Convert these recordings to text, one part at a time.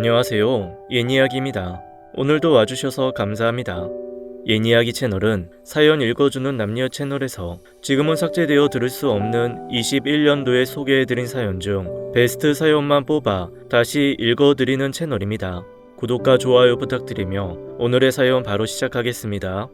안녕하세요. 옛이야기입니다. 오늘도 와주셔서 감사합니다. 옛이야기 채널은 사연 읽어주는 남녀 채널에서 지금은 삭제되어 들을 수 없는 21년도에 소개해드린 사연 중 베스트 사연만 뽑아 다시 읽어드리는 채널입니다. 구독과 좋아요 부탁드리며 오늘의 사연 바로 시작하겠습니다.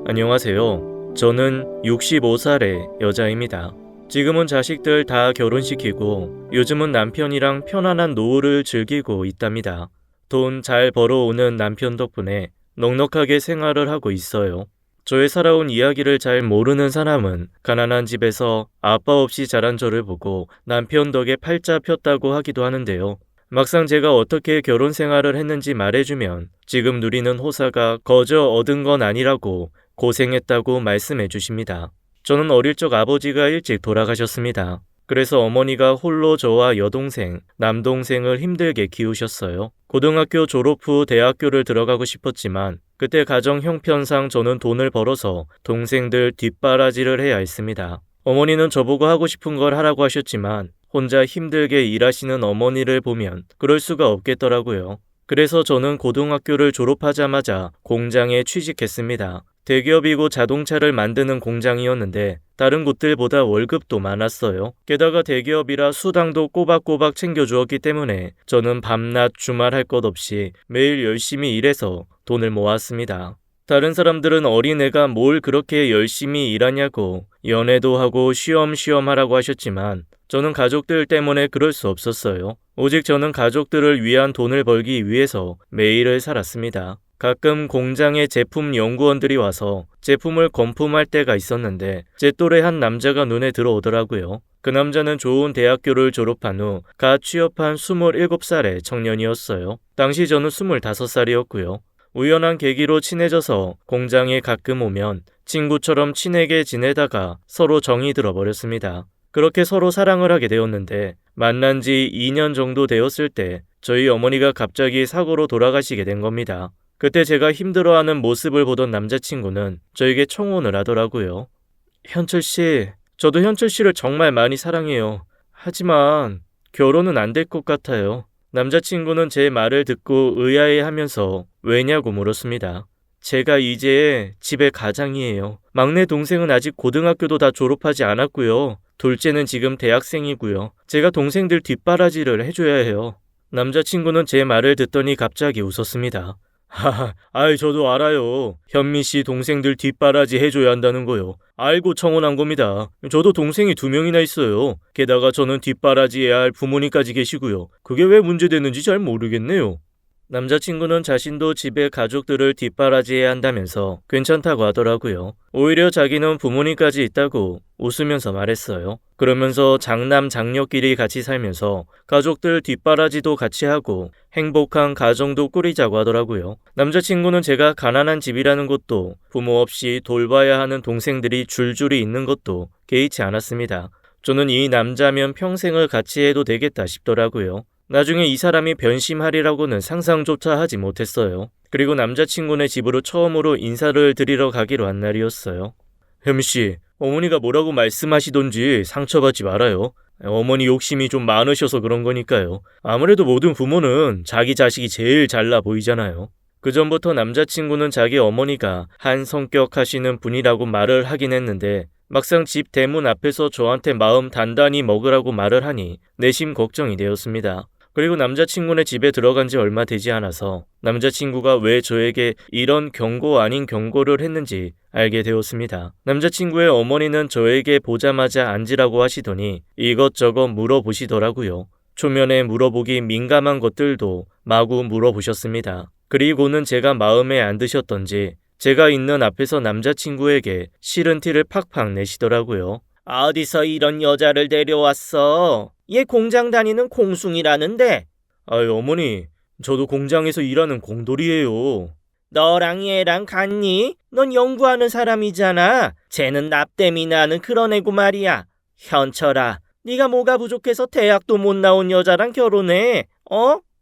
안녕하세요. 저는 65살의 여자입니다. 지금은 자식들 다 결혼시키고 요즘은 남편이랑 편안한 노후를 즐기고 있답니다. 돈 잘 벌어오는 남편 덕분에 넉넉하게 생활을 하고 있어요. 저의 살아온 이야기를 잘 모르는 사람은 가난한 집에서 아빠 없이 자란 저를 보고 남편 덕에 팔자 폈다고 하기도 하는데요. 막상 제가 어떻게 결혼 생활을 했는지 말해주면 지금 누리는 호사가 거저 얻은 건 아니라고 고생했다고 말씀해 주십니다. 저는 어릴 적 아버지가 일찍 돌아가셨습니다. 그래서 어머니가 홀로 저와 여동생, 남동생을 힘들게 키우셨어요. 고등학교 졸업 후 대학교를 들어가고 싶었지만 그때 가정 형편상 저는 돈을 벌어서 동생들 뒷바라지를 해야 했습니다. 어머니는 저보고 하고 싶은 걸 하라고 하셨지만 혼자 힘들게 일하시는 어머니를 보면 그럴 수가 없겠더라고요. 그래서 저는 고등학교를 졸업하자마자 공장에 취직했습니다. 대기업이고 자동차를 만드는 공장이었는데 다른 곳들보다 월급도 많았어요. 게다가 대기업이라 수당도 꼬박꼬박 챙겨주었기 때문에 저는 밤낮 주말 할 것 없이 매일 열심히 일해서 돈을 모았습니다. 다른 사람들은 어린애가 뭘 그렇게 열심히 일하냐고 연애도 하고 쉬엄쉬엄 하라고 하셨지만 저는 가족들 때문에 그럴 수 없었어요. 오직 저는 가족들을 위한 돈을 벌기 위해서 매일을 살았습니다. 가끔 공장에 제품 연구원들이 와서 제품을 검품할 때가 있었는데 제 또래 한 남자가 눈에 들어오더라고요. 그 남자는 좋은 대학교를 졸업한 후 갓 취업한 27살의 청년이었어요. 당시 저는 25살이었고요. 우연한 계기로 친해져서 공장에 가끔 오면 친구처럼 친하게 지내다가 서로 정이 들어버렸습니다. 그렇게 서로 사랑을 하게 되었는데 만난 지 2년 정도 되었을 때 저희 어머니가 갑자기 사고로 돌아가시게 된 겁니다. 그때 제가 힘들어하는 모습을 보던 남자친구는 저에게 청혼을 하더라고요. 현철 씨, 저도 현철 씨를 정말 많이 사랑해요. 하지만 결혼은 안 될 것 같아요. 남자친구는 제 말을 듣고 의아해하면서 왜냐고 물었습니다. 제가 이제 집의 가장이에요. 막내 동생은 아직 고등학교도 다 졸업하지 않았고요. 둘째는 지금 대학생이고요. 제가 동생들 뒷바라지를 해줘야 해요. 남자친구는 제 말을 듣더니 갑자기 웃었습니다. 아이 저도 알아요. 현미 씨 동생들 뒷바라지 해줘야 한다는 거요. 알고 청혼한 겁니다. 저도 동생이 2명이나 있어요. 게다가 저는 뒷바라지 해야 할 부모님까지 계시고요. 그게 왜 문제되는지 잘 모르겠네요. 남자친구는 자신도 집에 가족들을 뒷바라지해야 한다면서 괜찮다고 하더라고요. 오히려 자기는 부모님까지 있다고 웃으면서 말했어요. 그러면서 장남 장녀끼리 같이 살면서 가족들 뒷바라지도 같이 하고 행복한 가정도 꾸리자고 하더라고요. 남자친구는 제가 가난한 집이라는 것도 부모 없이 돌봐야 하는 동생들이 줄줄이 있는 것도 개의치 않았습니다. 저는 이 남자면 평생을 같이 해도 되겠다 싶더라고요. 나중에 이 사람이 변심하리라고는 상상조차 하지 못했어요. 그리고 남자친구네 집으로 처음으로 인사를 드리러 가기로 한 날이었어요. 혜미씨, 어머니가 뭐라고 말씀하시던지 상처받지 말아요. 어머니 욕심이 좀 많으셔서 그런 거니까요. 아무래도 모든 부모는 자기 자식이 제일 잘나 보이잖아요. 그 전부터 남자친구는 자기 어머니가 한 성격 하시는 분이라고 말을 하긴 했는데 막상 집 대문 앞에서 저한테 마음 단단히 먹으라고 말을 하니 내심 걱정이 되었습니다. 그리고 남자친구네 집에 들어간 지 얼마 되지 않아서 남자친구가 왜 저에게 이런 경고 아닌 경고를 했는지 알게 되었습니다. 남자친구의 어머니는 저에게 보자마자 앉으라고 하시더니 이것저것 물어보시더라고요. 초면에 물어보기 민감한 것들도 마구 물어보셨습니다. 그리고는 제가 마음에 안 드셨던지 제가 있는 앞에서 남자친구에게 싫은 티를 팍팍 내시더라고요. 어디서 이런 여자를 데려왔어? 얘 공장 다니는 공숭이라는데. 아이 어머니, 저도 공장에서 일하는 공돌이에요. 너랑 얘랑 같니? 넌 연구하는 사람이잖아. 쟤는 납땜이 나는 그런 애고 말이야. 현철아, 네가 뭐가 부족해서 대학도 못 나온 여자랑 결혼해?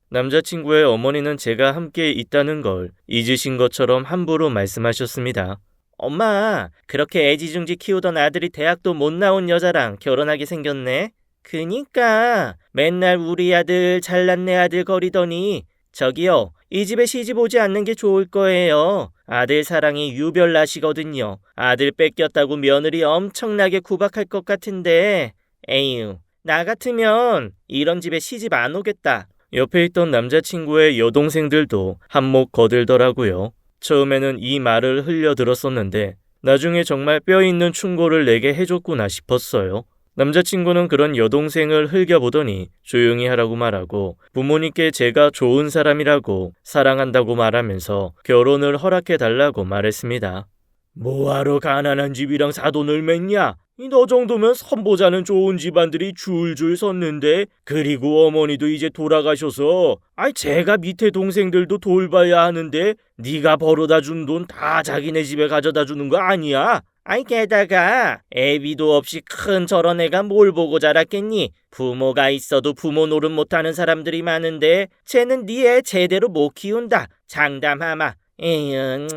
남자친구의 어머니는 제가 함께 있다는 걸 잊으신 것처럼 함부로 말씀하셨습니다. 엄마, 그렇게 애지중지 키우던 아들이 대학도 못 나온 여자랑 결혼하게 생겼네? 그니까 맨날 우리 아들 잘난 내 아들 거리더니 저기요, 이 집에 시집 오지 않는 게 좋을 거예요. 아들 사랑이 유별나시거든요. 아들 뺏겼다고 며느리 엄청나게 구박할 것 같은데. 에휴, 나 같으면 이런 집에 시집 안 오겠다. 옆에 있던 남자친구의 여동생들도 한몫 거들더라고요. 처음에는 이 말을 흘려들었었는데 나중에 정말 뼈 있는 충고를 내게 해줬구나 싶었어요. 남자친구는 그런 여동생을 흘겨보더니 조용히 하라고 말하고 부모님께 제가 좋은 사람이라고 사랑한다고 말하면서 결혼을 허락해달라고 말했습니다. 뭐하러 가난한 집이랑 사돈을 맺냐? 너 정도면 선보자는 좋은 집안들이 줄줄 섰는데, 그리고 어머니도 이제 돌아가셔서 제가 밑에 동생들도 돌봐야 하는데 네가 벌어다 준 돈 다 자기네 집에 가져다 주는 거 아니야? 게다가 애비도 없이 큰 저런 애가 뭘 보고 자랐겠니? 부모가 있어도 부모 노릇 못하는 사람들이 많은데 쟤는 네 애 제대로 못 키운다. 장담하마. 에휴,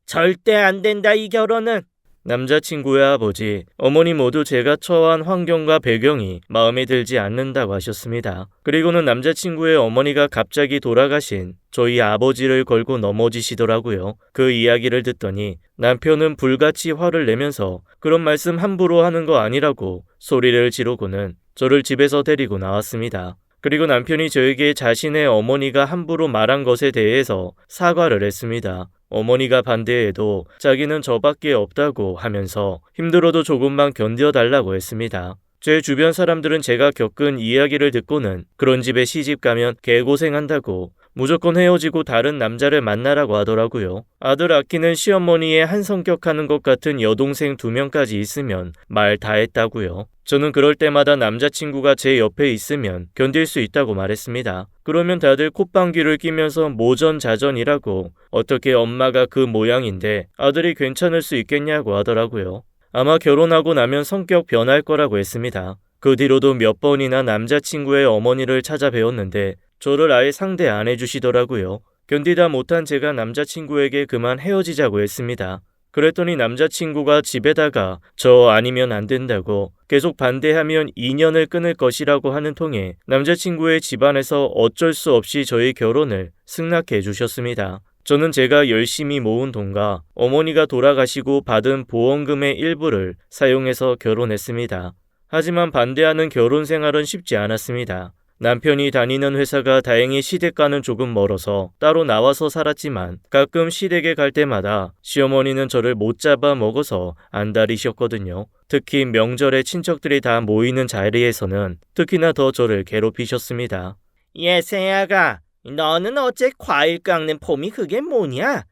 절대 안 된다 이 결혼은. 남자친구의 아버지, 어머니 모두 제가 처한 환경과 배경이 마음에 들지 않는다고 하셨습니다. 그리고는 남자친구의 어머니가 갑자기 돌아가신 저희 아버지를 걸고 넘어지시더라고요. 그 이야기를 듣더니 남편은 불같이 화를 내면서 그런 말씀 함부로 하는 거 아니라고 소리를 지르고는 저를 집에서 데리고 나왔습니다. 그리고 남편이 저에게 자신의 어머니가 함부로 말한 것에 대해서 사과를 했습니다. 어머니가 반대해도 자기는 저밖에 없다고 하면서 힘들어도 조금만 견뎌달라고 했습니다. 제 주변 사람들은 제가 겪은 이야기를 듣고는 그런 집에 시집 가면 개고생한다고 무조건 헤어지고 다른 남자를 만나라고 하더라고요. 아들 아끼는 시어머니의 한 성격하는 것 같은 여동생 2명까지 있으면 말 다 했다고요. 저는 그럴 때마다 남자친구가 제 옆에 있으면 견딜 수 있다고 말했습니다. 그러면 다들 콧방귀를 뀌면서 모전자전이라고 어떻게 엄마가 그 모양인데 아들이 괜찮을 수 있겠냐고 하더라고요. 아마 결혼하고 나면 성격 변할 거라고 했습니다. 그 뒤로도 몇 번이나 남자친구의 어머니를 찾아뵈었는데 저를 아예 상대 안 해주시더라고요. 견디다 못한 제가 남자친구에게 그만 헤어지자고 했습니다. 그랬더니 남자친구가 집에다가 저 아니면 안 된다고 계속 반대하면 인연을 끊을 것이라고 하는 통에 남자친구의 집안에서 어쩔 수 없이 저희 결혼을 승낙해 주셨습니다. 저는 제가 열심히 모은 돈과 어머니가 돌아가시고 받은 보험금의 일부를 사용해서 결혼했습니다. 하지만 반대하는 결혼 생활은 쉽지 않았습니다. 남편이 다니는 회사가 다행히 시댁과는 조금 멀어서 따로 나와서 살았지만 가끔 시댁에 갈 때마다 시어머니는 저를 못 잡아 먹어서 안달이셨거든요. 특히 명절에 친척들이 다 모이는 자리에서는 특히나 더 저를 괴롭히셨습니다. 예세야가, 너는 어째 과일 깎는 폼이 그게 뭐냐?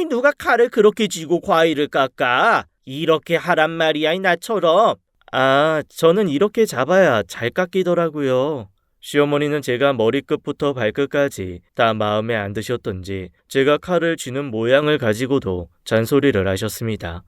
누가 칼을 그렇게 쥐고 과일을 깎아? 이렇게 하란 말이야, 나처럼. 저는 이렇게 잡아야 잘 깎이더라고요. 시어머니는 제가 머리끝부터 발끝까지 다 마음에 안 드셨던지 제가 칼을 쥐는 모양을 가지고도 잔소리를 하셨습니다.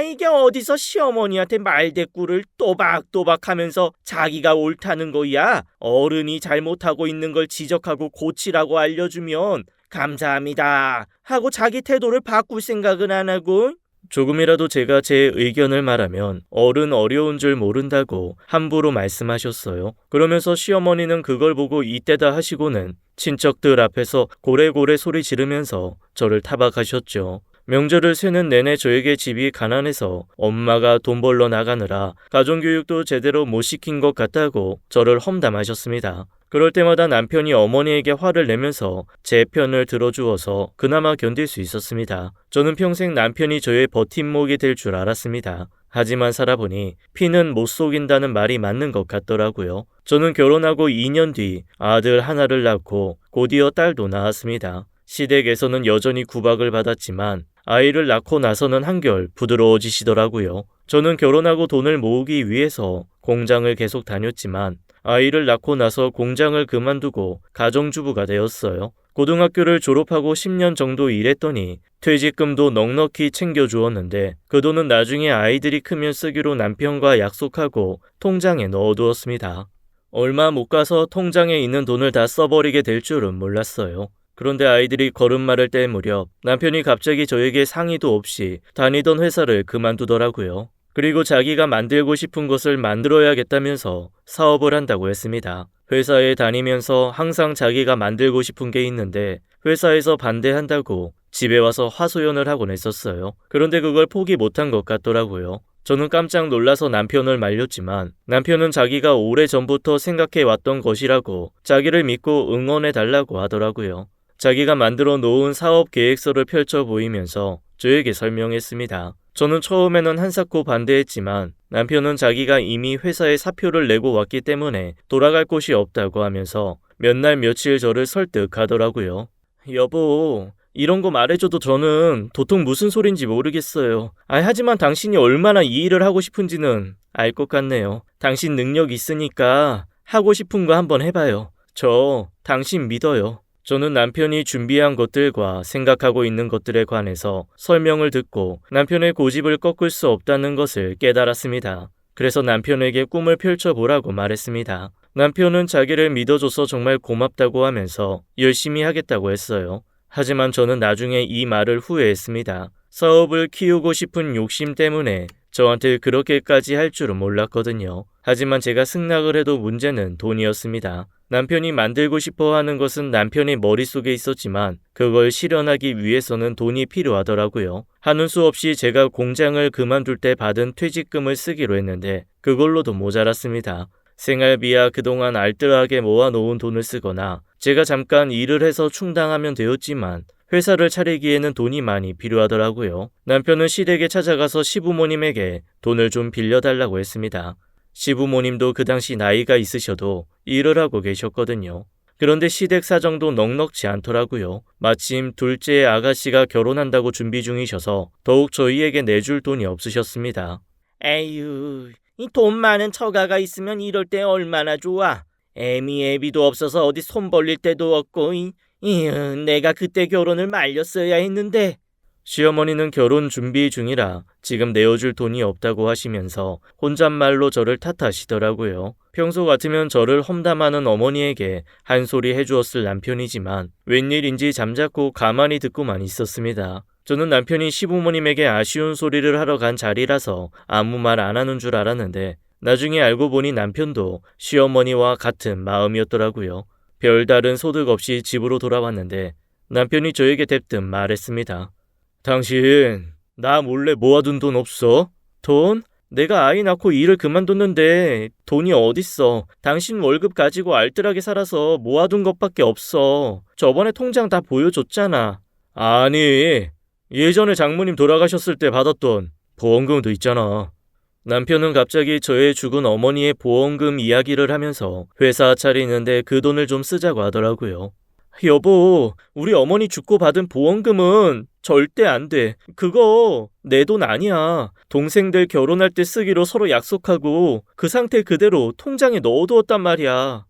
이게 어디서 시어머니한테 말대꾸를 또박또박 하면서 자기가 옳다는 거야? 어른이 잘못하고 있는 걸 지적하고 고치라고 알려주면 감사합니다 하고 자기 태도를 바꿀 생각은 안 하고? 조금이라도 제가 제 의견을 말하면 어른 어려운 줄 모른다고 함부로 말씀하셨어요. 그러면서 시어머니는 그걸 보고 이때다 하시고는 친척들 앞에서 고래고래 소리 지르면서 저를 타박하셨죠. 명절을 새는 내내 저에게 집이 가난해서 엄마가 돈 벌러 나가느라 가정교육도 제대로 못 시킨 것 같다고 저를 험담하셨습니다. 그럴 때마다 남편이 어머니에게 화를 내면서 제 편을 들어주어서 그나마 견딜 수 있었습니다. 저는 평생 남편이 저의 버팀목이 될 줄 알았습니다. 하지만 살아보니 피는 못 속인다는 말이 맞는 것 같더라고요. 저는 결혼하고 2년 뒤 아들 하나를 낳고 곧이어 딸도 낳았습니다. 시댁에서는 여전히 구박을 받았지만 아이를 낳고 나서는 한결 부드러워지시더라고요. 저는 결혼하고 돈을 모으기 위해서 공장을 계속 다녔지만 아이를 낳고 나서 공장을 그만두고 가정주부가 되었어요. 고등학교를 졸업하고 10년 정도 일했더니 퇴직금도 넉넉히 챙겨주었는데 그 돈은 나중에 아이들이 크면 쓰기로 남편과 약속하고 통장에 넣어두었습니다. 얼마 못 가서 통장에 있는 돈을 다 써버리게 될 줄은 몰랐어요. 그런데 아이들이 걸음마를 뗄 무렵 남편이 갑자기 저에게 상의도 없이 다니던 회사를 그만두더라고요. 그리고 자기가 만들고 싶은 것을 만들어야겠다면서 사업을 한다고 했습니다. 회사에 다니면서 항상 자기가 만들고 싶은 게 있는데 회사에서 반대한다고 집에 와서 하소연을 하곤 했었어요. 그런데 그걸 포기 못한 것 같더라고요. 저는 깜짝 놀라서 남편을 말렸지만 남편은 자기가 오래전부터 생각해왔던 것이라고 자기를 믿고 응원해달라고 하더라고요. 자기가 만들어 놓은 사업 계획서를 펼쳐 보이면서 저에게 설명했습니다. 저는 처음에는 한사코 반대했지만 남편은 자기가 이미 회사에 사표를 내고 왔기 때문에 돌아갈 곳이 없다고 하면서 몇 날 며칠 저를 설득하더라고요. 여보, 이런 거 말해줘도 저는 도통 무슨 소린지 모르겠어요. 하지만 당신이 얼마나 이 일을 하고 싶은지는 알 것 같네요. 당신 능력 있으니까 하고 싶은 거 한번 해봐요. 저 당신 믿어요. 저는 남편이 준비한 것들과 생각하고 있는 것들에 관해서 설명을 듣고 남편의 고집을 꺾을 수 없다는 것을 깨달았습니다. 그래서 남편에게 꿈을 펼쳐보라고 말했습니다. 남편은 자기를 믿어줘서 정말 고맙다고 하면서 열심히 하겠다고 했어요. 하지만 저는 나중에 이 말을 후회했습니다. 사업을 키우고 싶은 욕심 때문에 저한테 그렇게까지 할 줄은 몰랐거든요. 하지만 제가 승낙을 해도 문제는 돈이었습니다. 남편이 만들고 싶어 하는 것은 남편의 머릿속에 있었지만 그걸 실현하기 위해서는 돈이 필요하더라고요. 하는 수 없이 제가 공장을 그만둘 때 받은 퇴직금을 쓰기로 했는데 그걸로도 모자랐습니다. 생활비야 그동안 알뜰하게 모아놓은 돈을 쓰거나 제가 잠깐 일을 해서 충당하면 되었지만 회사를 차리기에는 돈이 많이 필요하더라고요. 남편은 시댁에 찾아가서 시부모님에게 돈을 좀 빌려달라고 했습니다. 시부모님도 그 당시 나이가 있으셔도 일을 하고 계셨거든요. 그런데 시댁 사정도 넉넉지 않더라고요. 마침 둘째 아가씨가 결혼한다고 준비 중이셔서 더욱 저희에게 내줄 돈이 없으셨습니다. 에휴, 이 돈 많은 처가가 있으면 이럴 때 얼마나 좋아. 애미애비도 없어서 어디 손 벌릴 데도 없고 내가 그때 결혼을 말렸어야 했는데. 시어머니는 결혼 준비 중이라 지금 내어줄 돈이 없다고 하시면서 혼잣말로 저를 탓하시더라고요. 평소 같으면 저를 험담하는 어머니에게 한 소리 해주었을 남편이지만 웬일인지 잠자코 가만히 듣고만 있었습니다. 저는 남편이 시부모님에게 아쉬운 소리를 하러 간 자리라서 아무 말 안 하는 줄 알았는데 나중에 알고 보니 남편도 시어머니와 같은 마음이었더라고요. 별다른 소득 없이 집으로 돌아왔는데 남편이 저에게 대뜸 말했습니다. 당신 나 몰래 모아둔 돈 없어? 돈? 내가 아이 낳고 일을 그만뒀는데 돈이 어딨어. 당신 월급 가지고 알뜰하게 살아서 모아둔 것밖에 없어. 저번에 통장 다 보여줬잖아. 아니, 예전에 장모님 돌아가셨을 때 받았던 보험금도 있잖아. 남편은 갑자기 저의 죽은 어머니의 보험금 이야기를 하면서 회사 차리는데 그 돈을 좀 쓰자고 하더라고요. 여보, 우리 어머니 죽고 받은 보험금은 절대 안 돼. 그거 내 돈 아니야. 동생들 결혼할 때 쓰기로 서로 약속하고 그 상태 그대로 통장에 넣어두었단 말이야.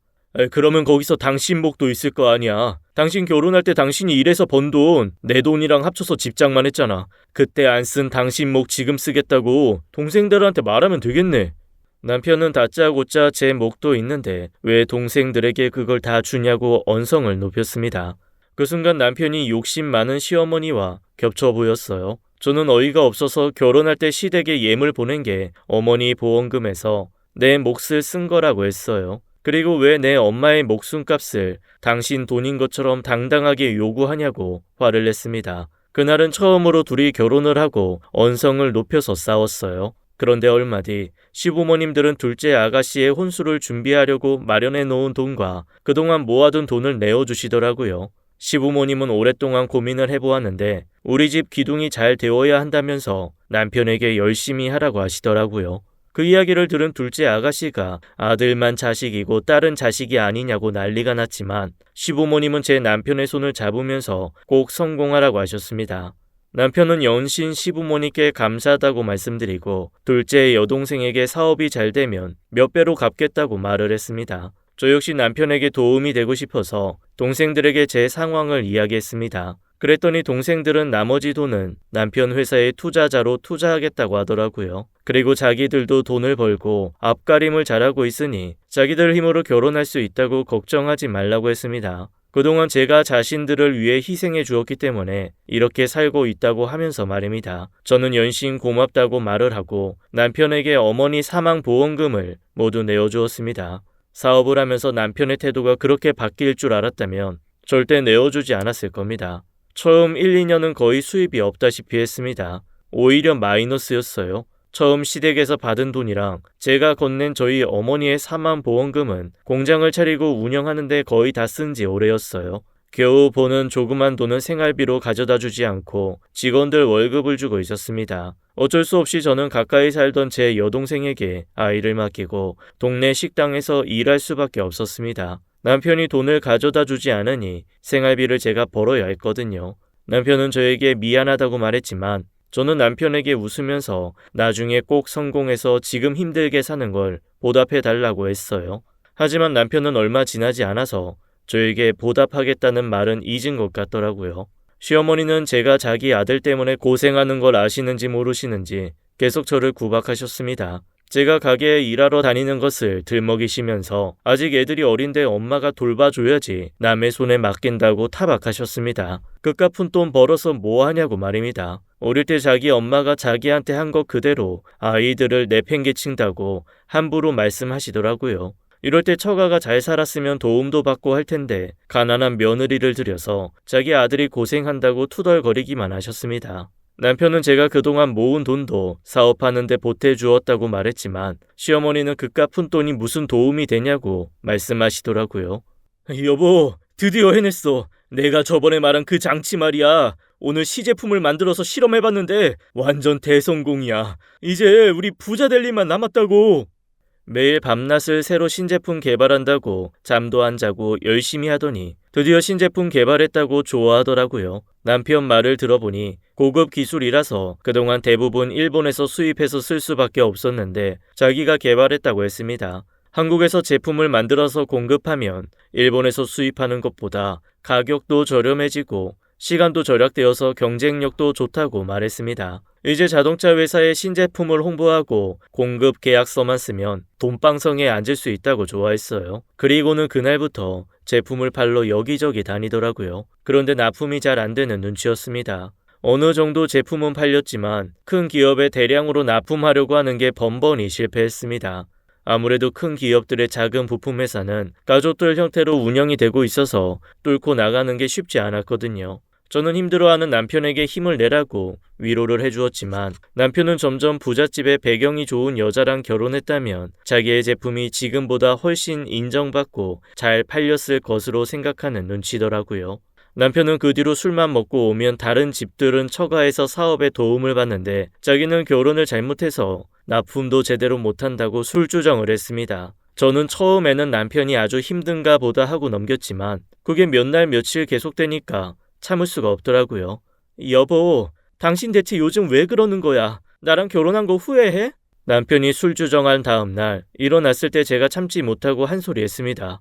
그러면 거기서 당신 목도 있을 거 아니야. 당신 결혼할 때 당신이 일해서 번 돈 내 돈이랑 합쳐서 집장만 했잖아. 그때 안 쓴 당신 목 지금 쓰겠다고 동생들한테 말하면 되겠네. 남편은 다짜고짜 제 목도 있는데 왜 동생들에게 그걸 다 주냐고 언성을 높였습니다. 그 순간 남편이 욕심 많은 시어머니와 겹쳐 보였어요. 저는 어이가 없어서 결혼할 때 시댁에 예물 보낸 게 어머니 보험금에서 내 몫을 쓴 거라고 했어요. 그리고 왜 내 엄마의 목숨값을 당신 돈인 것처럼 당당하게 요구하냐고 화를 냈습니다. 그날은 처음으로 둘이 결혼을 하고 언성을 높여서 싸웠어요. 그런데 얼마 뒤 시부모님들은 둘째 아가씨의 혼수를 준비하려고 마련해 놓은 돈과 그동안 모아둔 돈을 내어주시더라고요. 시부모님은 오랫동안 고민을 해보았는데 우리 집 기둥이 잘 되어야 한다면서 남편에게 열심히 하라고 하시더라고요. 그 이야기를 들은 둘째 아가씨가 아들만 자식이고 딸은 자식이 아니냐고 난리가 났지만 시부모님은 제 남편의 손을 잡으면서 꼭 성공하라고 하셨습니다. 남편은 연신 시부모님께 감사하다고 말씀드리고 둘째 여동생에게 사업이 잘 되면 몇 배로 갚겠다고 말을 했습니다. 저 역시 남편에게 도움이 되고 싶어서 동생들에게 제 상황을 이야기했습니다. 그랬더니 동생들은 나머지 돈은 남편 회사의 투자자로 투자하겠다고 하더라고요. 그리고 자기들도 돈을 벌고 앞가림을 잘하고 있으니 자기들 힘으로 결혼할 수 있다고 걱정하지 말라고 했습니다. 그동안 제가 자신들을 위해 희생해 주었기 때문에 이렇게 살고 있다고 하면서 말입니다. 저는 연신 고맙다고 말을 하고 남편에게 어머니 사망 보험금을 모두 내어주었습니다. 사업을 하면서 남편의 태도가 그렇게 바뀔 줄 알았다면 절대 내어주지 않았을 겁니다. 처음 1, 2년은 거의 수입이 없다시피 했습니다. 오히려 마이너스였어요. 처음 시댁에서 받은 돈이랑 제가 건넨 저희 어머니의 사망 보험금은 공장을 차리고 운영하는데 거의 다 쓴 지 오래였어요. 겨우 버는 조그만 돈은 생활비로 가져다 주지 않고 직원들 월급을 주고 있었습니다. 어쩔 수 없이 저는 가까이 살던 제 여동생에게 아이를 맡기고 동네 식당에서 일할 수밖에 없었습니다. 남편이 돈을 가져다 주지 않으니 생활비를 제가 벌어야 했거든요. 남편은 저에게 미안하다고 말했지만 저는 남편에게 웃으면서 나중에 꼭 성공해서 지금 힘들게 사는 걸 보답해 달라고 했어요. 하지만 남편은 얼마 지나지 않아서 저에게 보답하겠다는 말은 잊은 것 같더라고요. 시어머니는 제가 자기 아들 때문에 고생하는 걸 아시는지 모르시는지 계속 저를 구박하셨습니다. 제가 가게에 일하러 다니는 것을 들먹이시면서 아직 애들이 어린데 엄마가 돌봐줘야지 남의 손에 맡긴다고 타박하셨습니다. 그깟 푼돈 벌어서 뭐 하냐고 말입니다. 어릴 때 자기 엄마가 자기한테 한 것 그대로 아이들을 내팽개친다고 함부로 말씀하시더라고요. 이럴 때 처가가 잘 살았으면 도움도 받고 할 텐데 가난한 며느리를 들여서 자기 아들이 고생한다고 투덜거리기만 하셨습니다. 남편은 제가 그동안 모은 돈도 사업하는 데 보태주었다고 말했지만 시어머니는 그깟 푼돈이 무슨 도움이 되냐고 말씀하시더라고요. 여보, 드디어 해냈어. 내가 저번에 말한 그 장치 말이야. 오늘 시제품을 만들어서 실험해봤는데 완전 대성공이야. 이제 우리 부자 될 일만 남았다고. 매일 밤낮을 새로 신제품 개발한다고 잠도 안 자고 열심히 하더니 드디어 신제품 개발했다고 좋아하더라고요. 남편 말을 들어보니 고급 기술이라서 그동안 대부분 일본에서 수입해서 쓸 수밖에 없었는데 자기가 개발했다고 했습니다. 한국에서 제품을 만들어서 공급하면 일본에서 수입하는 것보다 가격도 저렴해지고 시간도 절약되어서 경쟁력도 좋다고 말했습니다. 이제 자동차 회사의 신제품을 홍보하고 공급 계약서만 쓰면 돈방석에 앉을 수 있다고 좋아했어요. 그리고는 그날부터 제품을 팔러 여기저기 다니더라고요. 그런데 납품이 잘 안 되는 눈치였습니다. 어느 정도 제품은 팔렸지만 큰 기업에 대량으로 납품하려고 하는 게 번번이 실패했습니다. 아무래도 큰 기업들의 작은 부품 회사는 가족들 형태로 운영이 되고 있어서 뚫고 나가는 게 쉽지 않았거든요. 저는 힘들어하는 남편에게 힘을 내라고 위로를 해주었지만 남편은 점점 부잣집의 배경이 좋은 여자랑 결혼했다면 자기의 제품이 지금보다 훨씬 인정받고 잘 팔렸을 것으로 생각하는 눈치더라고요. 남편은 그 뒤로 술만 먹고 오면 다른 집들은 처가에서 사업에 도움을 받는데 자기는 결혼을 잘못해서 납품도 제대로 못한다고 술주정을 했습니다. 저는 처음에는 남편이 아주 힘든가 보다 하고 넘겼지만 그게 몇 날 며칠 계속되니까 참을 수가 없더라고요. 여보, 당신 대체 요즘 왜 그러는 거야? 나랑 결혼한 거 후회해? 남편이 술주정한 다음 날 일어났을 때 제가 참지 못하고 한 소리 했습니다.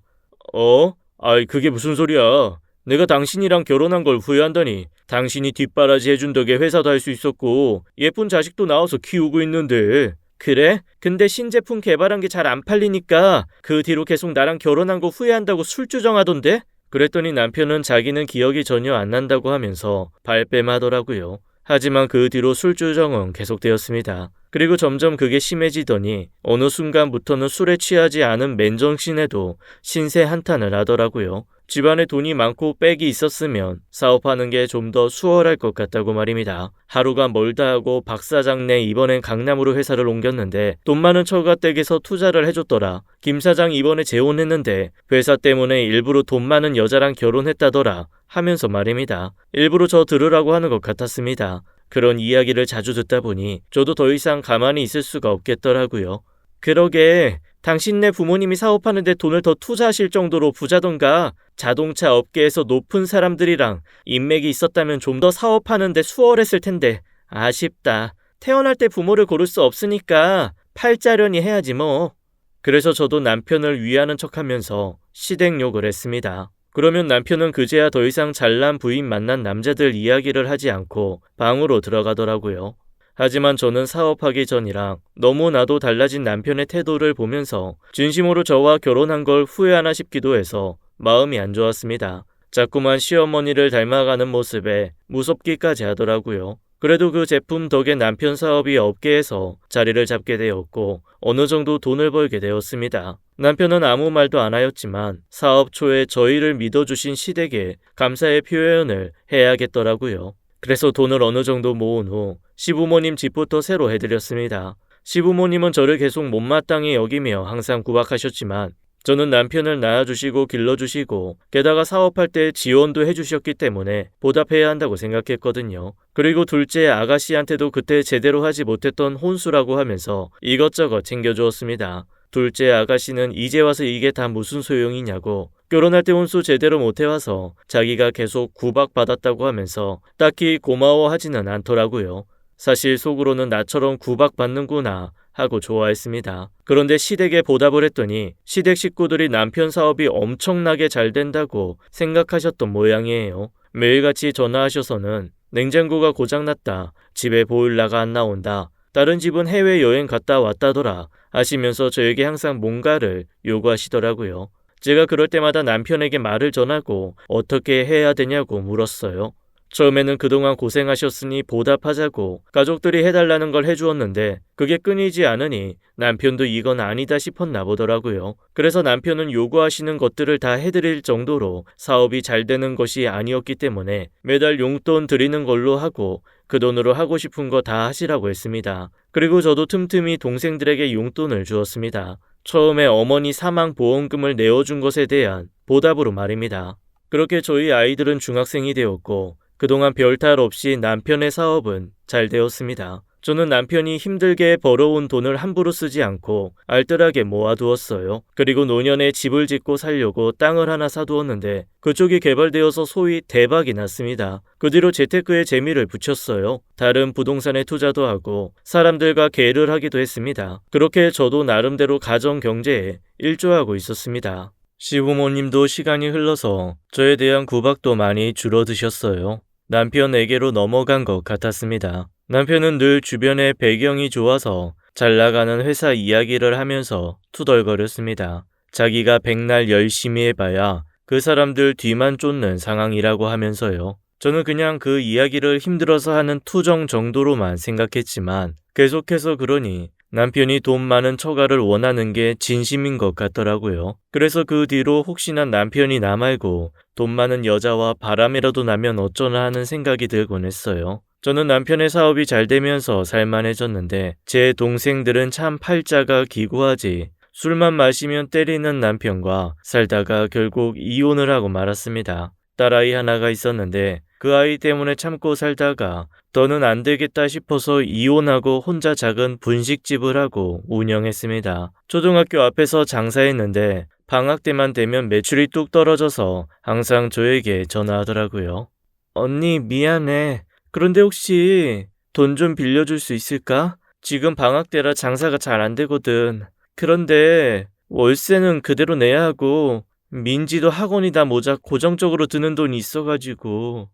아이 그게 무슨 소리야? 내가 당신이랑 결혼한 걸 후회한다니. 당신이 뒷바라지 해준 덕에 회사도 할 수 있었고 예쁜 자식도 낳아서 키우고 있는데. 그래? 근데 신제품 개발한 게 잘 안 팔리니까 그 뒤로 계속 나랑 결혼한 거 후회한다고 술주정하던데? 그랬더니 남편은 자기는 기억이 전혀 안 난다고 하면서 발뺌하더라고요. 하지만 그 뒤로 술주정은 계속되었습니다. 그리고 점점 그게 심해지더니 어느 순간부터는 술에 취하지 않은 맨정신에도 신세 한탄을 하더라고요. 집안에 돈이 많고 백이 있었으면 사업하는 게 좀 더 수월할 것 같다고 말입니다. 하루가 멀다 하고 박 사장네 이번엔 강남으로 회사를 옮겼는데 돈 많은 처가댁에서 투자를 해줬더라. 김 사장 이번에 재혼했는데 회사 때문에 일부러 돈 많은 여자랑 결혼했다더라 하면서 말입니다. 일부러 저 들으라고 하는 것 같았습니다. 그런 이야기를 자주 듣다 보니 저도 더 이상 가만히 있을 수가 없겠더라고요. 그러게 당신네 부모님이 사업하는데 돈을 더 투자하실 정도로 부자던가 자동차 업계에서 높은 사람들이랑 인맥이 있었다면 좀 더 사업하는데 수월했을 텐데 아쉽다. 태어날 때 부모를 고를 수 없으니까 팔자련이 해야지 뭐. 그래서 저도 남편을 위하는 척하면서 시댁욕을 했습니다. 그러면 남편은 그제야 더 이상 잘난 부인 만난 남자들 이야기를 하지 않고 방으로 들어가더라고요. 하지만 저는 사업하기 전이랑 너무나도 달라진 남편의 태도를 보면서 진심으로 저와 결혼한 걸 후회하나 싶기도 해서 마음이 안 좋았습니다. 자꾸만 시어머니를 닮아가는 모습에 무섭기까지 하더라고요. 그래도 그 제품 덕에 남편 사업이 업계에서 자리를 잡게 되었고 어느 정도 돈을 벌게 되었습니다. 남편은 아무 말도 안 하였지만 사업 초에 저희를 믿어주신 시댁에 감사의 표현을 해야겠더라고요. 그래서 돈을 어느 정도 모은 후 시부모님 집부터 새로 해드렸습니다. 시부모님은 저를 계속 못마땅히 여기며 항상 구박하셨지만 저는 남편을 낳아주시고 길러주시고 게다가 사업할 때 지원도 해주셨기 때문에 보답해야 한다고 생각했거든요. 그리고 둘째 아가씨한테도 그때 제대로 하지 못했던 혼수라고 하면서 이것저것 챙겨주었습니다. 둘째 아가씨는 이제 와서 이게 다 무슨 소용이냐고 결혼할 때 혼수 제대로 못해와서 자기가 계속 구박받았다고 하면서 딱히 고마워하지는 않더라고요. 사실 속으로는 나처럼 구박받는구나 하고 좋아했습니다. 그런데 시댁에 보답을 했더니 시댁 식구들이 남편 사업이 엄청나게 잘 된다고 생각하셨던 모양이에요. 매일같이 전화하셔서는 냉장고가 고장났다, 집에 보일러가 안 나온다, 다른 집은 해외여행 갔다 왔다더라 하시면서 저에게 항상 뭔가를 요구하시더라고요. 제가 그럴 때마다 남편에게 말을 전하고 어떻게 해야 되냐고 물었어요. 처음에는 그동안 고생하셨으니 보답하자고 가족들이 해달라는 걸 해주었는데 그게 끊이지 않으니 남편도 이건 아니다 싶었나 보더라고요. 그래서 남편은 요구하시는 것들을 다 해드릴 정도로 사업이 잘 되는 것이 아니었기 때문에 매달 용돈 드리는 걸로 하고 그 돈으로 하고 싶은 거 다 하시라고 했습니다. 그리고 저도 틈틈이 동생들에게 용돈을 주었습니다. 처음에 어머니 사망보험금을 내어준 것에 대한 보답으로 말입니다. 그렇게 저희 아이들은 중학생이 되었고 그동안 별탈 없이 남편의 사업은 잘 되었습니다. 저는 남편이 힘들게 벌어온 돈을 함부로 쓰지 않고 알뜰하게 모아두었어요. 그리고 노년에 집을 짓고 살려고 땅을 하나 사두었는데 그쪽이 개발되어서 소위 대박이 났습니다. 그 뒤로 재테크에 재미를 붙였어요. 다른 부동산에 투자도 하고 사람들과 계를 하기도 했습니다. 그렇게 저도 나름대로 가정 경제에 일조하고 있었습니다. 시부모님도 시간이 흘러서 저에 대한 구박도 많이 줄어드셨어요. 남편에게로 넘어간 것 같았습니다. 남편은 늘 주변의 배경이 좋아서 잘 나가는 회사 이야기를 하면서 투덜거렸습니다. 자기가 백날 열심히 해봐야 그 사람들 뒤만 쫓는 상황이라고 하면서요. 저는 그냥 그 이야기를 힘들어서 하는 투정 정도로만 생각했지만 계속해서 그러니 남편이 돈 많은 처가를 원하는 게 진심인 것 같더라고요. 그래서 그 뒤로 혹시나 남편이 나 말고 돈 많은 여자와 바람이라도 나면 어쩌나 하는 생각이 들곤 했어요. 저는 남편의 사업이 잘 되면서 살만해졌는데 제 동생들은 참 팔자가 기구하지. 술만 마시면 때리는 남편과 살다가 결국 이혼을 하고 말았습니다. 딸아이 하나가 있었는데 그 아이 때문에 참고 살다가 더는 안 되겠다 싶어서 이혼하고 혼자 작은 분식집을 하고 운영했습니다. 초등학교 앞에서 장사했는데 방학 때만 되면 매출이 뚝 떨어져서 항상 저에게 전화하더라고요. 언니 미안해. 그런데 혹시 돈 좀 빌려줄 수 있을까? 지금 방학 때라 장사가 잘 안 되거든. 그런데 월세는 그대로 내야 하고 민지도 학원이다 모자 고정적으로 드는 돈이 있어가지고.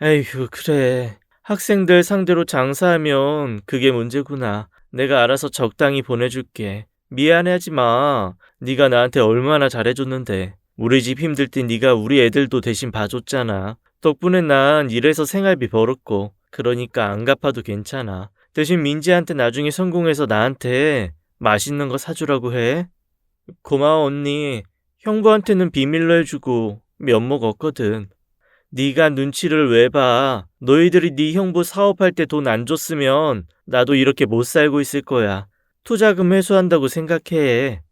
에휴 그래. 학생들 상대로 장사하면 그게 문제구나. 내가 알아서 적당히 보내줄게. 미안해하지 마. 네가 나한테 얼마나 잘해줬는데. 우리 집 힘들 때 네가 우리 애들도 대신 봐줬잖아. 덕분에 난 일해서 생활비 벌었고 그러니까 안 갚아도 괜찮아. 대신 민지한테 나중에 성공해서 나한테 맛있는 거 사주라고 해. 고마워 언니. 형부한테는 비밀로 해주고 면목 없거든. 네가 눈치를 왜 봐. 너희들이 네 형부 사업할 때 돈 안 줬으면 나도 이렇게 못 살고 있을 거야. 투자금 회수한다고 생각해.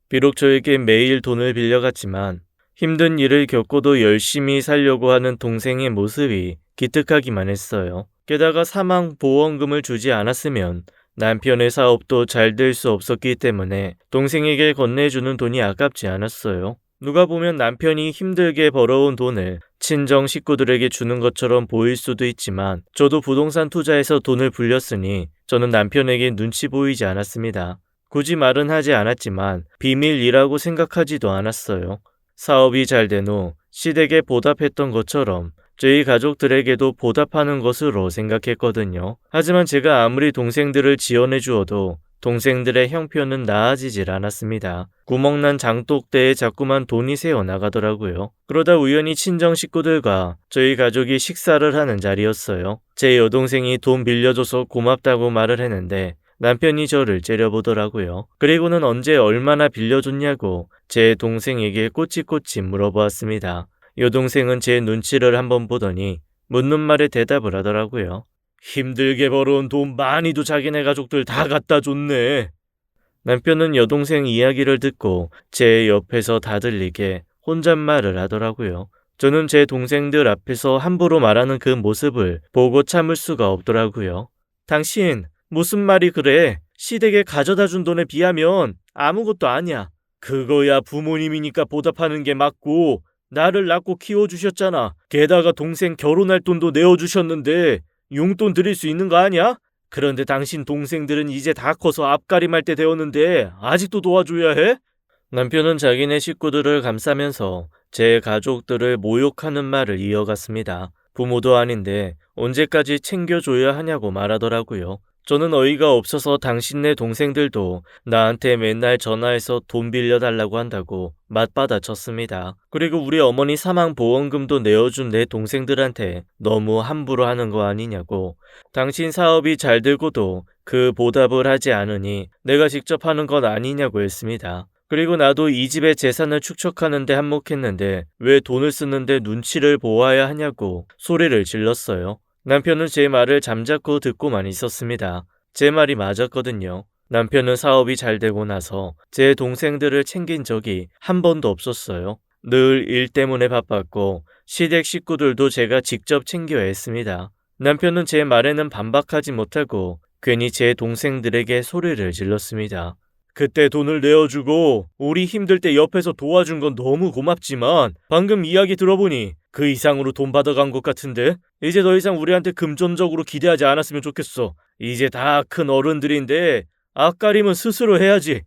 비록 저에게 매일 돈을 빌려갔지만 힘든 일을 겪고도 열심히 살려고 하는 동생의 모습이 기특하기만 했어요. 게다가 사망보험금을 주지 않았으면 남편의 사업도 잘 될 수 없었기 때문에 동생에게 건네주는 돈이 아깝지 않았어요. 누가 보면 남편이 힘들게 벌어온 돈을 친정 식구들에게 주는 것처럼 보일 수도 있지만 저도 부동산 투자에서 돈을 불렸으니 저는 남편에게 눈치 보이지 않았습니다. 굳이 말은 하지 않았지만 비밀이라고 생각하지도 않았어요. 사업이 잘 된 후 시댁에 보답했던 것처럼 저희 가족들에게도 보답하는 것으로 생각했거든요. 하지만 제가 아무리 동생들을 지원해 주어도 동생들의 형편은 나아지질 않았습니다. 구멍난 장독대에 자꾸만 돈이 새어나가더라고요. 그러다 우연히 친정 식구들과 저희 가족이 식사를 하는 자리였어요. 제 여동생이 돈 빌려줘서 고맙다고 말을 했는데 남편이 저를 째려보더라고요. 그리고는 언제 얼마나 빌려줬냐고 제 동생에게 꼬치꼬치 물어보았습니다. 여동생은 제 눈치를 한번 보더니 묻는 말에 대답을 하더라고요. 힘들게 벌어온 돈 많이도 자기네 가족들 다 갖다 줬네. 남편은 여동생 이야기를 듣고 제 옆에서 다 들리게 혼잣말을 하더라고요. 저는 제 동생들 앞에서 함부로 말하는 그 모습을 보고 참을 수가 없더라고요. 당신 무슨 말이 그래? 시댁에 가져다 준 돈에 비하면 아무것도 아니야. 그거야 부모님이니까 보답하는 게 맞고 나를 낳고 키워주셨잖아. 게다가 동생 결혼할 돈도 내어주셨는데 용돈 드릴 수 있는 거 아니야? 그런데 당신 동생들은 이제 다 커서 앞가림할 때 되었는데 아직도 도와줘야 해? 남편은 자기네 식구들을 감싸면서 제 가족들을 모욕하는 말을 이어갔습니다. 부모도 아닌데 언제까지 챙겨줘야 하냐고 말하더라고요. 저는 어이가 없어서 당신네 동생들도 나한테 맨날 전화해서 돈 빌려달라고 한다고 맞받아쳤습니다. 그리고 우리 어머니 사망보험금도 내어준 내 동생들한테 너무 함부로 하는 거 아니냐고. 당신 사업이 잘 되고도 그 보답을 하지 않으니 내가 직접 하는 건 아니냐고 했습니다. 그리고 나도 이 집의 재산을 축적하는데 한몫했는데 왜 돈을 쓰는데 눈치를 보아야 하냐고 소리를 질렀어요. 남편은 제 말을 잠자코 듣고만 있었습니다. 제 말이 맞았거든요. 남편은 사업이 잘 되고 나서 제 동생들을 챙긴 적이 한 번도 없었어요. 늘 일 때문에 바빴고 시댁 식구들도 제가 직접 챙겨야 했습니다. 남편은 제 말에는 반박하지 못하고 괜히 제 동생들에게 소리를 질렀습니다. 그때 돈을 내어주고 우리 힘들 때 옆에서 도와준 건 너무 고맙지만 방금 이야기 들어보니 그 이상으로 돈 받아간 것 같은데 이제 더 이상 우리한테 금전적으로 기대하지 않았으면 좋겠어. 이제 다 큰 어른들인데 앞가림은 스스로 해야지.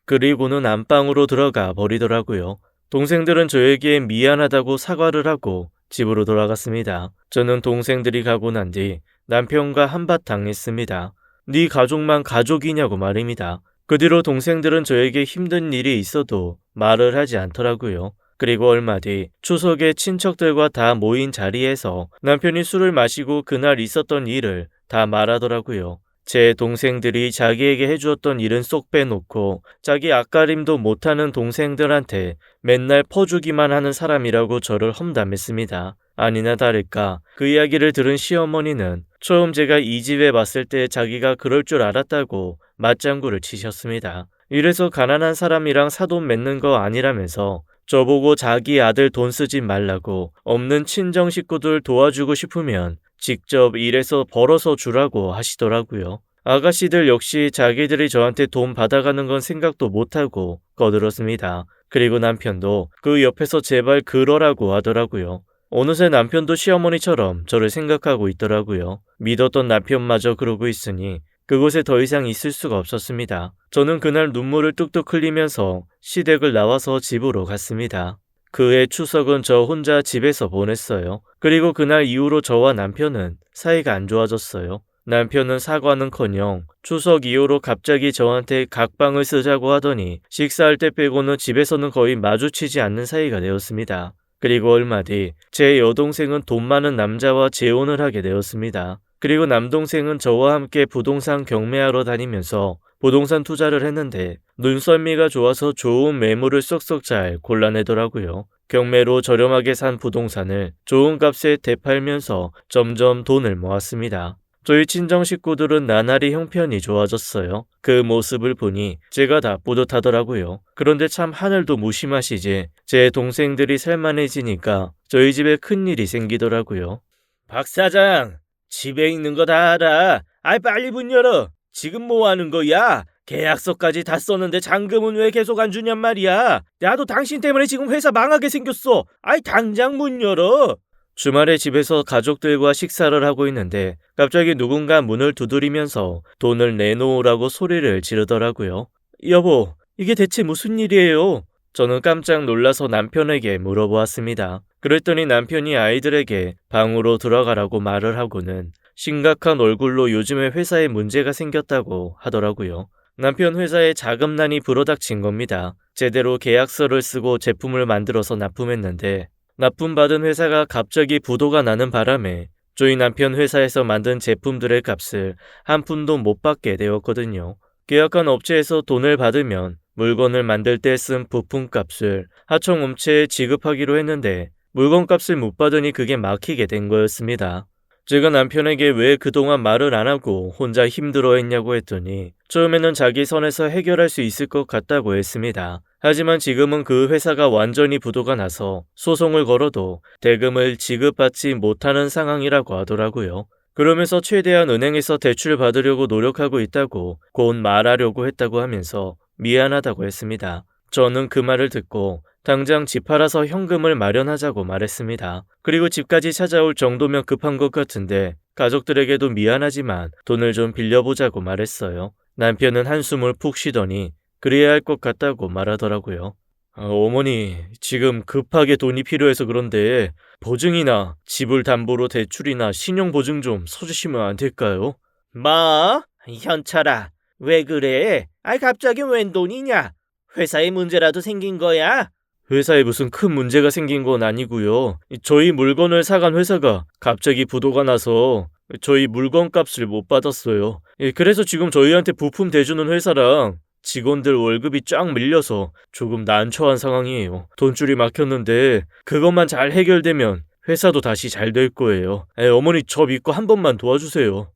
그리고는 안방으로 들어가 버리더라고요. 동생들은 저에게 미안하다고 사과를 하고 집으로 돌아갔습니다. 저는 동생들이 가고 난 뒤 남편과 한바탕 했습니다. 네 가족만 가족이냐고 말입니다. 그 뒤로 동생들은 저에게 힘든 일이 있어도 말을 하지 않더라고요. 그리고 얼마 뒤 추석에 친척들과 다 모인 자리에서 남편이 술을 마시고 그날 있었던 일을 다 말하더라고요. 제 동생들이 자기에게 해주었던 일은 쏙 빼놓고 자기 앞가림도 못하는 동생들한테 맨날 퍼주기만 하는 사람이라고 저를 험담했습니다. 아니나 다를까 그 이야기를 들은 시어머니는 처음 제가 이 집에 왔을 때 자기가 그럴 줄 알았다고 맞장구를 치셨습니다. 이래서 가난한 사람이랑 사돈 맺는 거 아니라면서 저보고 자기 아들 돈 쓰지 말라고 없는 친정 식구들 도와주고 싶으면 직접 일해서 벌어서 주라고 하시더라고요. 아가씨들 역시 자기들이 저한테 돈 받아가는 건 생각도 못하고 꺼들었습니다. 그리고 남편도 그 옆에서 제발 그러라고 하더라고요. 어느새 남편도 시어머니처럼 저를 생각하고 있더라고요. 믿었던 남편마저 그러고 있으니 그곳에 더 이상 있을 수가 없었습니다. 저는 그날 눈물을 뚝뚝 흘리면서 시댁을 나와서 집으로 갔습니다. 그해 추석은 저 혼자 집에서 보냈어요. 그리고 그날 이후로 저와 남편은 사이가 안 좋아졌어요. 남편은 사과는커녕 추석 이후로 갑자기 저한테 각방을 쓰자고 하더니 식사할 때 빼고는 집에서는 거의 마주치지 않는 사이가 되었습니다. 그리고 얼마 뒤 제 여동생은 돈 많은 남자와 재혼을 하게 되었습니다. 그리고 남동생은 저와 함께 부동산 경매하러 다니면서 부동산 투자를 했는데 눈썰미가 좋아서 좋은 매물을 쏙쏙 잘 골라내더라고요. 경매로 저렴하게 산 부동산을 좋은 값에 되팔면서 점점 돈을 모았습니다. 저희 친정 식구들은 나날이 형편이 좋아졌어요. 그 모습을 보니 제가 다 뿌듯하더라고요. 그런데 참 하늘도 무심하시지 제 동생들이 살만해지니까 저희 집에 큰일이 생기더라고요. 박 사장! 집에 있는 거 다 알아. 아이 빨리 문 열어. 지금 뭐 하는 거야? 계약서까지 다 썼는데 잔금은 왜 계속 안 주냔 말이야. 나도 당신 때문에 지금 회사 망하게 생겼어. 아이 당장 문 열어. 주말에 집에서 가족들과 식사를 하고 있는데 갑자기 누군가 문을 두드리면서 돈을 내놓으라고 소리를 지르더라고요. 여보, 이게 대체 무슨 일이에요? 저는 깜짝 놀라서 남편에게 물어보았습니다. 그랬더니 남편이 아이들에게 방으로 들어가라고 말을 하고는 심각한 얼굴로 요즘에 회사에 문제가 생겼다고 하더라고요. 남편 회사에 자금난이 불어닥친 겁니다. 제대로 계약서를 쓰고 제품을 만들어서 납품했는데 납품받은 회사가 갑자기 부도가 나는 바람에 저희 남편 회사에서 만든 제품들의 값을 한 푼도 못 받게 되었거든요. 계약한 업체에서 돈을 받으면 물건을 만들 때 쓴 부품값을 하청업체에 지급하기로 했는데 물건값을 못 받으니 그게 막히게 된 거였습니다. 제가 남편에게 왜 그동안 말을 안 하고 혼자 힘들어했냐고 했더니 처음에는 자기 선에서 해결할 수 있을 것 같다고 했습니다. 하지만 지금은 그 회사가 완전히 부도가 나서 소송을 걸어도 대금을 지급받지 못하는 상황이라고 하더라고요. 그러면서 최대한 은행에서 대출 받으려고 노력하고 있다고 곧 말하려고 했다고 하면서 미안하다고 했습니다. 저는 그 말을 듣고 당장 집 팔아서 현금을 마련하자고 말했습니다. 그리고 집까지 찾아올 정도면 급한 것 같은데 가족들에게도 미안하지만 돈을 좀 빌려보자고 말했어요. 남편은 한숨을 푹 쉬더니 그래야 할 것 같다고 말하더라고요. 어머니, 지금 급하게 돈이 필요해서 그런데 보증이나 집을 담보로 대출이나 신용보증 좀 서주시면 안 될까요? 뭐? 현철아, 왜 그래? 갑자기 웬 돈이냐? 회사에 문제라도 생긴 거야? 회사에 무슨 큰 문제가 생긴 건 아니고요. 저희 물건을 사간 회사가 갑자기 부도가 나서 저희 물건 값을 못 받았어요. 그래서 지금 저희한테 부품 대주는 회사랑 직원들 월급이 쫙 밀려서 조금 난처한 상황이에요. 돈줄이 막혔는데 그것만 잘 해결되면 회사도 다시 잘 될 거예요. 어머니 저 믿고 한 번만 도와주세요.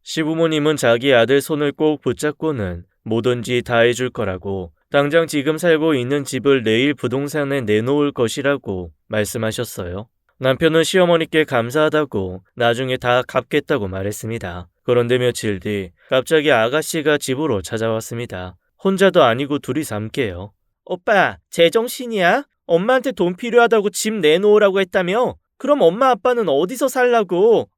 시부모님은 자기 아들 손을 꼭 붙잡고는 뭐든지 다 해줄 거라고 당장 지금 살고 있는 집을 내일 부동산에 내놓을 것이라고 말씀하셨어요. 남편은 시어머니께 감사하다고 나중에 다 갚겠다고 말했습니다. 그런데 며칠 뒤 갑자기 아가씨가 집으로 찾아왔습니다. 혼자도 아니고 둘이서 함께요. 오빠, 제정신이야? 엄마한테 돈 필요하다고 집 내놓으라고 했다며? 그럼 엄마 아빠는 어디서 살라고?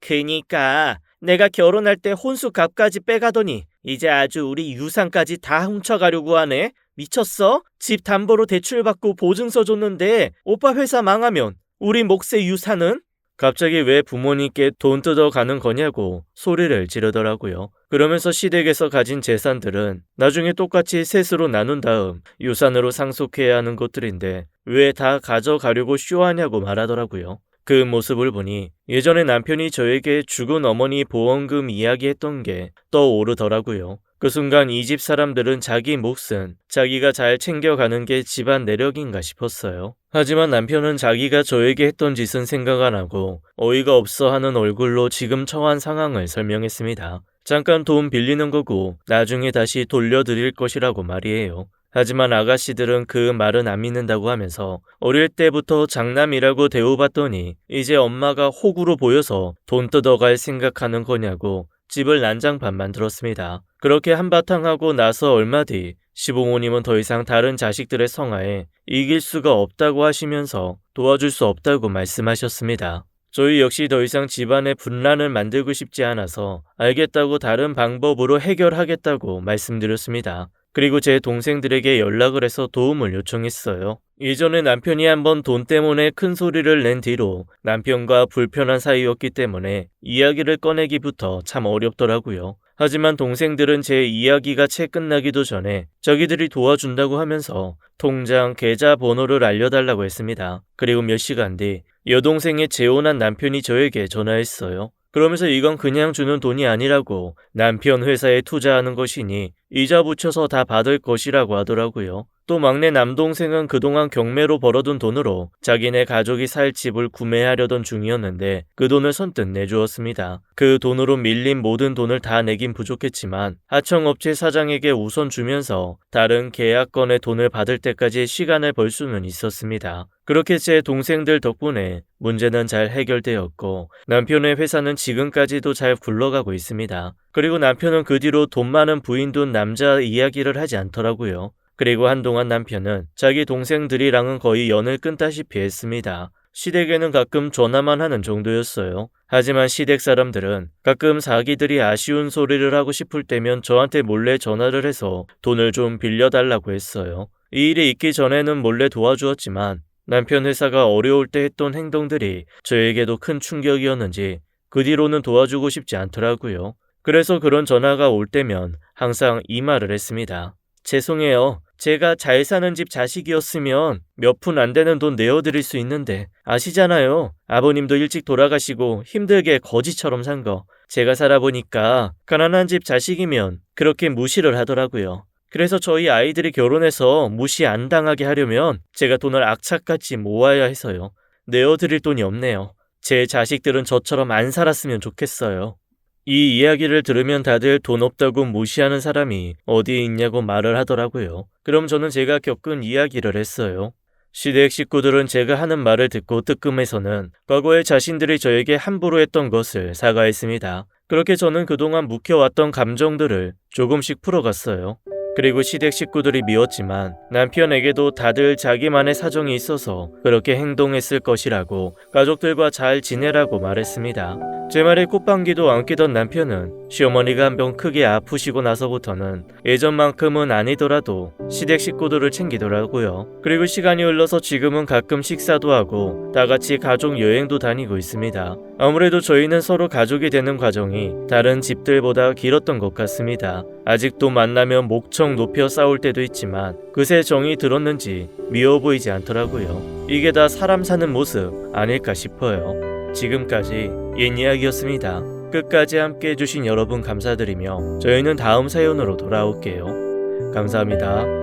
그니까 내가 결혼할 때 혼수 값까지 빼가더니 이제 아주 우리 유산까지 다 훔쳐가려고 하네? 미쳤어? 집 담보로 대출받고 보증서 줬는데 오빠 회사 망하면 우리 몫의 유산은? 갑자기 왜 부모님께 돈 뜯어가는 거냐고 소리를 지르더라고요. 그러면서 시댁에서 가진 재산들은 나중에 똑같이 셋으로 나눈 다음 유산으로 상속해야 하는 것들인데 왜 다 가져가려고 쇼하냐고 말하더라고요. 그 모습을 보니 예전에 남편이 저에게 죽은 어머니 보험금 이야기했던 게 떠오르더라고요. 그 순간 이 집 사람들은 자기 몫은 자기가 잘 챙겨가는 게 집안 내력인가 싶었어요. 하지만 남편은 자기가 저에게 했던 짓은 생각 안 하고 어이가 없어 하는 얼굴로 지금 처한 상황을 설명했습니다. 잠깐 돈 빌리는 거고 나중에 다시 돌려드릴 것이라고 말이에요. 하지만 아가씨들은 그 말은 안 믿는다고 하면서 어릴 때부터 장남이라고 대우받더니 이제 엄마가 호구로 보여서 돈 뜯어갈 생각하는 거냐고 집을 난장판만 들었습니다. 그렇게 한바탕 하고 나서 얼마 뒤 시부모님은 더 이상 다른 자식들의 성화에 이길 수가 없다고 하시면서 도와줄 수 없다고 말씀하셨습니다. 저희 역시 더 이상 집안의 분란을 만들고 싶지 않아서 알겠다고 다른 방법으로 해결하겠다고 말씀드렸습니다. 그리고 제 동생들에게 연락을 해서 도움을 요청했어요. 예전에 남편이 한번 돈 때문에 큰 소리를 낸 뒤로 남편과 불편한 사이였기 때문에 이야기를 꺼내기부터 참 어렵더라고요. 하지만 동생들은 제 이야기가 채 끝나기도 전에 자기들이 도와준다고 하면서 통장 계좌 번호를 알려달라고 했습니다. 그리고 몇 시간 뒤 여동생의 재혼한 남편이 저에게 전화했어요. 그러면서 이건 그냥 주는 돈이 아니라고 남편 회사에 투자하는 것이니 이자 붙여서 다 받을 것이라고 하더라고요. 또 막내 남동생은 그동안 경매로 벌어둔 돈으로 자기네 가족이 살 집을 구매하려던 중이었는데 그 돈을 선뜻 내주었습니다. 그 돈으로 밀린 모든 돈을 다 내긴 부족했지만 하청업체 사장에게 우선 주면서 다른 계약건의 돈을 받을 때까지 시간을 벌 수는 있었습니다. 그렇게 제 동생들 덕분에 문제는 잘 해결되었고 남편의 회사는 지금까지도 잘 굴러가고 있습니다. 그리고 남편은 그 뒤로 돈 많은 부인 둔 남자 이야기를 하지 않더라고요. 그리고 한동안 남편은 자기 동생들이랑은 거의 연을 끊다시피 했습니다. 시댁에는 가끔 전화만 하는 정도였어요. 하지만 시댁 사람들은 가끔 자기들이 아쉬운 소리를 하고 싶을 때면 저한테 몰래 전화를 해서 돈을 좀 빌려달라고 했어요. 이 일이 있기 전에는 몰래 도와주었지만 남편 회사가 어려울 때 했던 행동들이 저에게도 큰 충격이었는지 그 뒤로는 도와주고 싶지 않더라고요. 그래서 그런 전화가 올 때면 항상 이 말을 했습니다. 죄송해요. 제가 잘 사는 집 자식이었으면 몇 푼 안 되는 돈 내어드릴 수 있는데 아시잖아요. 아버님도 일찍 돌아가시고 힘들게 거지처럼 산 거. 제가 살아보니까 가난한 집 자식이면 그렇게 무시를 하더라고요. 그래서 저희 아이들이 결혼해서 무시 안 당하게 하려면 제가 돈을 악착같이 모아야 해서요. 내어드릴 돈이 없네요. 제 자식들은 저처럼 안 살았으면 좋겠어요. 이 이야기를 들으면 다들 돈 없다고 무시하는 사람이 어디에 있냐고 말을 하더라고요. 그럼 저는 제가 겪은 이야기를 했어요. 시댁 식구들은 제가 하는 말을 듣고 뜨끔해서는 과거에 자신들이 저에게 함부로 했던 것을 사과했습니다. 그렇게 저는 그동안 묵혀왔던 감정들을 조금씩 풀어갔어요. 그리고 시댁 식구들이 미웠지만 남편에게도 다들 자기만의 사정이 있어서 그렇게 행동했을 것이라고 가족들과 잘 지내라고 말했습니다. 제 말에 콧방귀도 안 끼던 남편은 시어머니가 한 병 크게 아프시고 나서부터는 예전만큼은 아니더라도 시댁 식구들을 챙기더라고요. 그리고 시간이 흘러서 지금은 가끔 식사도 하고 다 같이 가족 여행도 다니고 있습니다. 아무래도 저희는 서로 가족이 되는 과정이 다른 집들보다 길었던 것 같습니다. 아직도 만나면 목청 높여 싸울 때도 있지만 그새 정이 들었는지 미워 보이지 않더라고요. 이게 다 사람 사는 모습 아닐까 싶어요. 지금까지 옛 이야기였습니다. 끝까지 함께 해주신 여러분 감사드리며 저희는 다음 사연으로 돌아올게요. 감사합니다.